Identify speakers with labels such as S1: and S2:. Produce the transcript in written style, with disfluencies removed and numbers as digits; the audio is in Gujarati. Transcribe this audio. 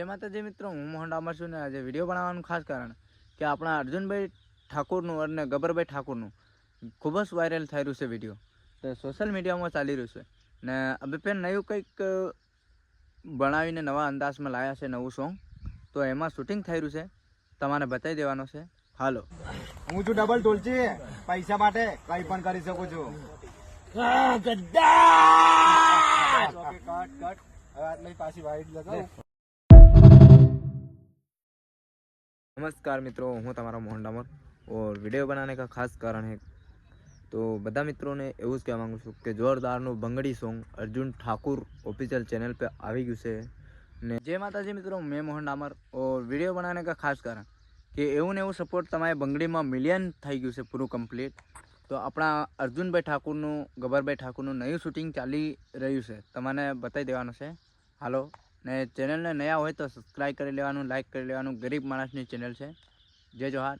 S1: જય માતાજી મિત્રો, હું મોહન ડામર છું ને આજે વિડીયો બનાવવાનું ખાસ કારણ કે આપણા અર્જુનભાઈ ઠાકુરનું અને ગબરભાઈ ઠાકુરનું ખૂબ જ વાયરલ થઈ રહ્યું છે વિડીયો. તો સોશિયલ મીડિયામાં ચાલી રહ્યું છે ને હવે પેન નવું કંઈક બનાવીને નવા અંદાજમાં લાવ્યા છે નવું સોંગ. તો એમાં શૂટિંગ થઈ રહ્યું છે, તમારે બતાવી દેવાનો છે. હાલો,
S2: હું છું ડબલ ટોલચી, પૈસા માટે કઈ પણ કરી શકું છું.
S1: नमस्कार मित्रों, हूँ तमारा मोहन डामर और वीडियो बनाने का खास कारण है तो बधा मित्रों ने एवं ज कहेवा मांगू छूं कि जोरदारનું બંગડી song Arjun Thakur official channel पे આવી ગયું છે ને जय माताजी मित्रों, मैं मोहन डामर और वीडियो बनाने का खास कारण कि એવું ને એવું સપોર્ટ તમારે બંગડીમાં મિલિયન થઈ ગયું છે પૂરું કમ્પ્લીટ. તો આપણા અર્જુનભાઈ ઠાકુરનું ગબરભાઈ ઠાકુરનું નવું શૂટિંગ ચાલી રહ્યું છે, તમને બતાવી દેવાનું છે. હાલો, ને ચેનલને નયા હોય તો સબસ્ક્રાઈબ કરી લેવાનું, લાઈક કરી લેવાનું. ગરીબ માણસની ચેનલ છે. જય જોહાર.